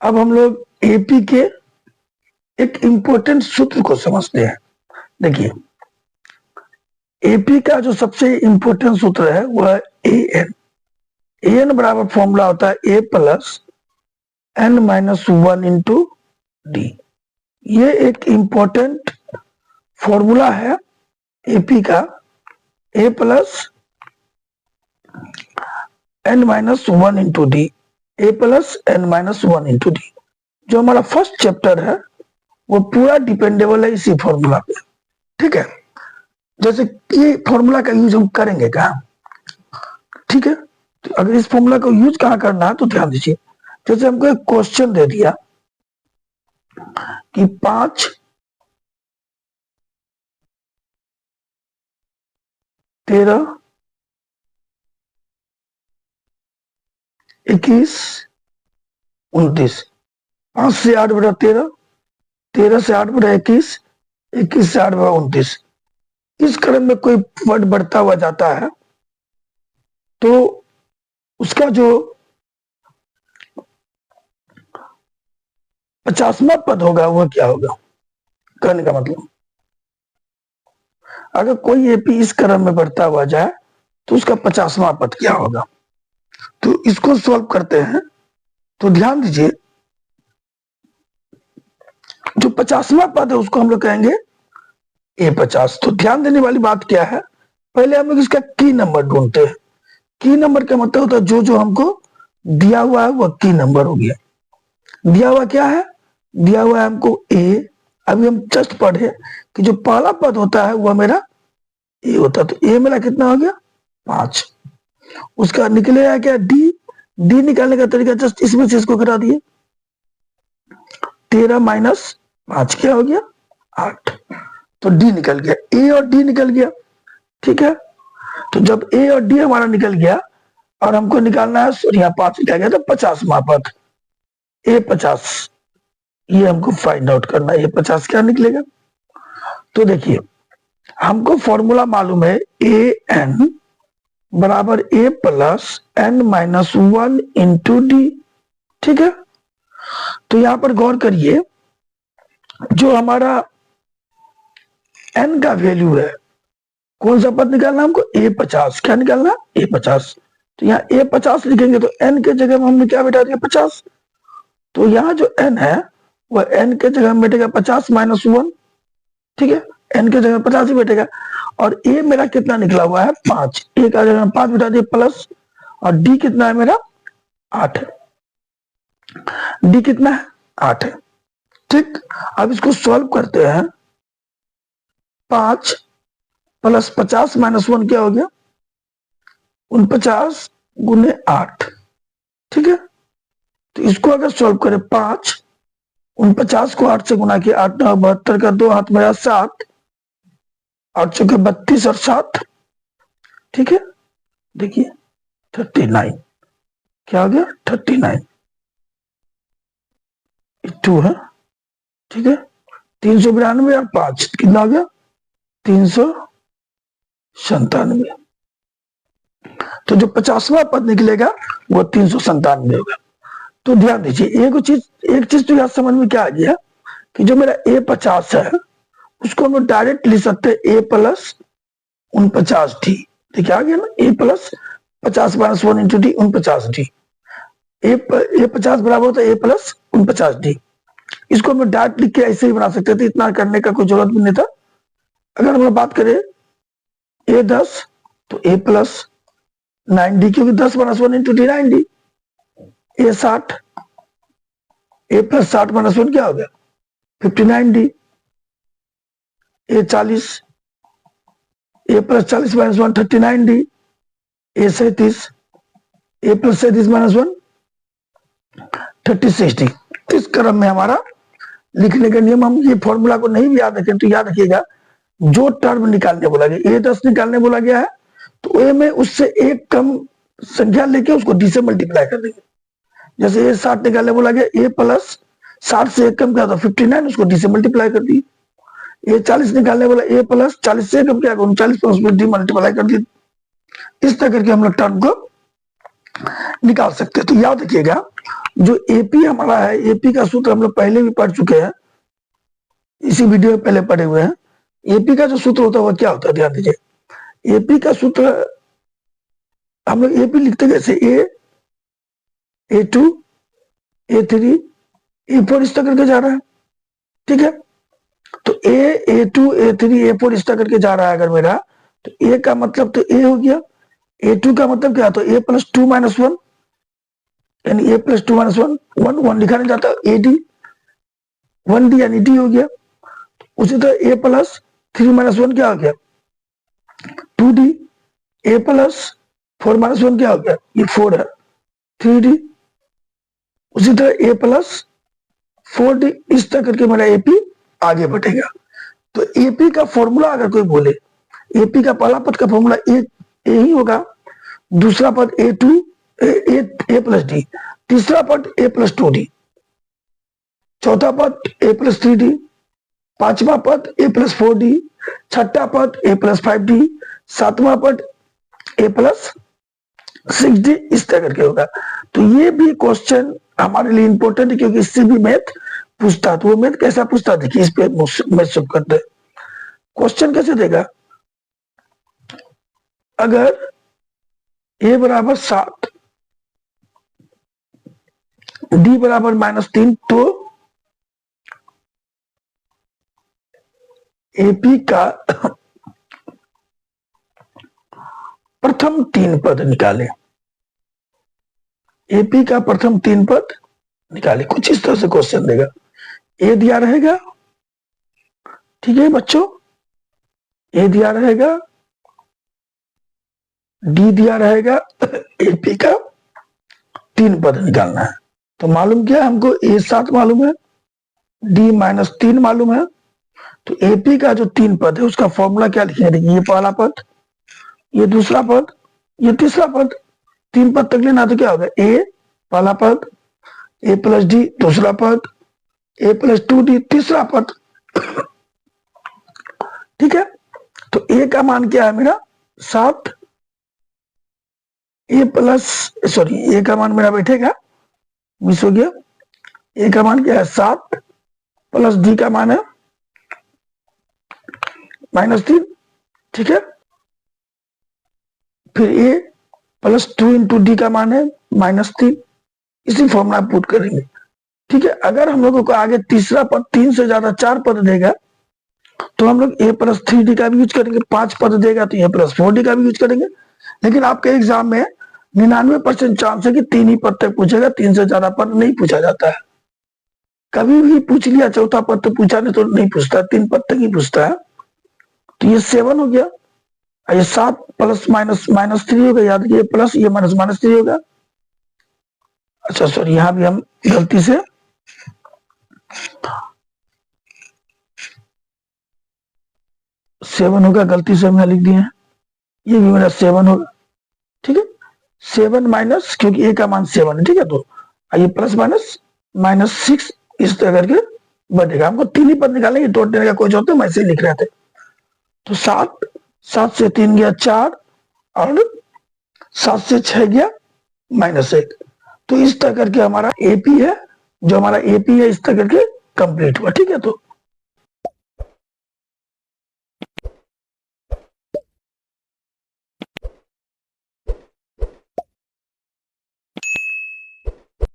अब हम लोग एपी के एक इंपॉर्टेंट सूत्र को समझते हैं। देखिए, एपी का जो सबसे इंपॉर्टेंट सूत्र है वह ए एन। ए एन बराबर फॉर्मूला होता है A plus N minus one into D. ये एक इंपॉर्टेंट फॉर्मूला है एपी का, A plus N minus one into D, A plus N minus one into D. जो हमारा फर्स्ट चैप्टर है वो पूरा डिपेंडेबल है इसी फॉर्मूला पे। ठीक है, जैसे ये फॉर्मूला का यूज हम करेंगे कहाँ? ठीक है, तो अगर इस फॉर्मूला को यूज कहाँ करना है तो ध्यान दीजिए। जैसे हमको एक क्वेश्चन दे दिया कि 5, 13, 21, 29, 5 से 8 बटा 13, 13 से 8 बटा 21, 21 से 8 बटा 29। इस क्रम में कोई वर्ड बढ़ता हुआ जाता है तो उसका जो 50वां पद होगा वह क्या होगा? कहने का मतलब, अगर कोई एपी इस क्रम में बढ़ता हुआ जाए तो उसका 50वां पद क्या होगा? तो इसको सॉल्व करते हैं तो ध्यान दीजिए, जो 50वां पद है उसको हम लोग कहेंगे A50। तो ध्यान देने वाली बात क्या है, पहले हम लोग इसका की नंबर ढूंढते हैं। की नंबर का मतलब होता है जो जो हमको दिया हुआ है वह की नंबर हो गया। दिया हुआ क्या है? दिया हुआ है हमको ए। अभी हम जस्ट पढ़े कि जो पहला पद होता है वह मेरा ए होता है, तो ए मेरा कितना हो गया? 5। उसका निकलेगा क्या? डी। डी निकालने का तरीका जस्ट इसमें से इसको घटा दिए, 13 माइनस 5 क्या हो गया? 8। तो डी निकल गया, ए और डी निकल गया। ठीक है, तो जब ए और डी हमारा निकल गया और हमको निकालना है, यहाँ 5 निकल गया तो 50वां पद A50, ये हमको फाइंड आउट करना है। A50 क्या निकलेगा? तो देखिए, हमको फॉर्मूला मालूम है ए एन बराबर A plus N minus one into D. ठीक है, तो यहां पर गौर करिए, जो हमारा एन का वैल्यू है, कौन सा पद निकालना हमको? A50। क्या निकालना? A50। तो यहाँ A50 लिखेंगे तो एन के जगह में हमने क्या बैठा दिया? 50। तो यहाँ जो एन है वह एन के जगह में बैठेगा 50 माइनस वन। ठीक है, एन के जगह 50 ही बैठेगा। और ए मेरा कितना निकला हुआ है? 5। ए का जगह 5 बैठा दिया प्लस, और डी कितना है मेरा? 8 है। डी कितना है? 8 है। ठीक, अब इसको सॉल्व करते हैं। 5 प्लस 50 माइनस वन क्या हो गया? 49 गुने 8। ठीक है, तो इसको अगर सॉल्व करें, 5 49 को 8 से गुना किया, 8 9 72 का 2 हाथ मेरा 7, 8 चौके 32 और 7। ठीक है, देखिए 39 क्या हो गया? 39 2 है। ठीक है, 392 और 5 कितना हो गया? 397। तो जो 50वां पद निकलेगा वो 397 होगा। तो ध्यान दीजिए, एक चीज तो यहाँ समझ में क्या आ गया कि जो मेरा A50 है उसको हम डायरेक्ट लिख सकते हैं ए प्लस 49 डी। देखिए आ गया ना, A plus 50 minus one into D 49 D. A50 बराबर होता है ए प्लस 49 डी। इसको हम डायरेक्ट लिख के ऐसे ही बना सकते थे, इतना करने का कोई जरूरत भी नहीं था। अगर हम बात करें A10 तो ए प्लस 9D, क्योंकि 10 minus one into D 9D। A60 A plus 60 minus one क्या हो गया? 59D। A40 A plus 40 minus one 39D। A37 A plus 37 minus one 36D। इस क्रम में हमारा लिखने का नियम, हम ये फॉर्मूला को नहीं भी याद रखें तो याद रखिएगा, जो टर्म निकालने बोला गया, A10 निकालने बोला गया है तो ए में उससे एक कम संख्या लेके उसको डी से मल्टीप्लाई कर देंगे। जैसे A60 निकालने बोला गया, ए प्लस 60 से एक कम क्या था? 59, उसको डी से मल्टीप्लाई कर दी। A40 निकालने वाला, ए प्लस 40 से कम क्या? 39, पर उसमें डी मल्टीप्लाई कर दी। इस तरह करके हम लोग टर्म को निकाल सकते हैं। तो याद रखिएगा, जो एपी हमारा है, एपी का सूत्र हम लोग पहले भी पढ़ चुके हैं, इसी वीडियो में पहले पढ़े हुए हैं। एपी का जो सूत्र होता है वो क्या होता है, ध्यान दीजिए। एपी का सूत्र हम लोग एपी लिखते कैसे, A2 A3 A4 इस तरह करके जा रहा है, ठीक है। तो A2 A3 A4 इस तरह करके जा रहा है अगर मेरा, तो A का मतलब तो A हो गया, A2 का मतलब क्या, तो A प्लस 2 माइनस 1, यानी A प्लस 2 माइनस 1, 1 लिखा नहीं जाता, AD 1D यानी D हो गया। उसी तरह A प्लस 3 माइनस 1 क्या हो गया, 2D। A प्लस 4 माइनस 1 क्या हो गया, ये 4 है, 3D। उसी तरह A प्लस 4D, इस तरह करके मेरा एपी आगे बढ़ेगा। तो एपी का फॉर्मूला अगर कोई बोले, एपी का पहला पद का फॉर्मूला ए ही होगा, दूसरा पद A2 ए प्लस डी, तीसरा पद A प्लस 2D, चौथा पद A प्लस 3D, पांचवा पद A प्लस 4D, छठा पद A प्लस 5D, सातवां पद A प्लस 6D, इस तरह करके होगा। तो ये भी क्वेश्चन हमारे लिए इंपॉर्टेंट है, क्योंकि इससे भी मैथ पूछता है। तो वो मैथ कैसा पूछता है, देखिए इस पे मैथ सब करते हैं। क्वेश्चन कैसे देगा, अगर a बराबर 7 d बराबर -3, तो एपी का प्रथम 3 पद निकाले, एपी का प्रथम 3 पद निकाले। कुछ इस तरह से क्वेश्चन देगा, ए दिया रहेगा, ठीक है बच्चों, ए दिया रहेगा, डी दिया रहेगा, एपी का 3 पद निकालना है। तो मालूम क्या है हमको, A7 मालूम है, D -3 मालूम है। तो एपी का जो 3 पद है उसका फॉर्मूला क्या लिखेंगे, देखिए ये पहला पद, ये दूसरा पद, ये तीसरा पद, 3 पद तक लेना। तो क्या होगा, ए पहला पद, A प्लस डी दूसरा पद, A प्लस 2D तीसरा पद, ठीक है। तो ए का मान क्या है मेरा 7, ए का मान मेरा बैठेगा, मिस हो गया, ए का मान क्या है 7 प्लस डी का मान है -3, ठीक है। फिर ए प्लस 2 इंटू डी का मान है -3, इसी फॉर्मूला पुट करेंगे, ठीक है। अगर हम लोगों को आगे तीसरा पद 3 से ज्यादा 4 पद देगा, तो हम लोग A प्लस 3D का भी यूज करेंगे, 5 पद देगा तो A प्लस 4D का भी यूज करेंगे। लेकिन आपके एग्जाम में 99% चांस है कि 3 ही पद तक पूछेगा, 3 से ज्यादा पद नहीं पूछा जाता है। कभी भी पूछ लिया चौथा पद तो पूछा, नहीं तो नहीं पूछता, 3 पद तक ही पूछता है। तो ये 7 हो गया, ये 7 प्लस -3 होगा, याद रखिए प्लस, ये -3 होगा। अच्छा सॉरी, यहां भी हम गलती से सेवन होगा, गलती से हमने लिख दिए हैं, ये भी मेरा 7 होगा, ठीक है। 7 माइनस, क्योंकि ए का मान 7 है, ठीक है। तो ये प्लस -6 इस तरह करके बढ़ेगा। हमको 3 ही पद निकालेंगे, टोटल का कोई जो होता है, वैसे लिख रहे थे। तो 7 से 3 गया 4, और 7 से 6 गया -1। तो इस तरह करके हमारा एपी है, जो हमारा एपी है इस तरह करके कंप्लीट हुआ, ठीक है। तो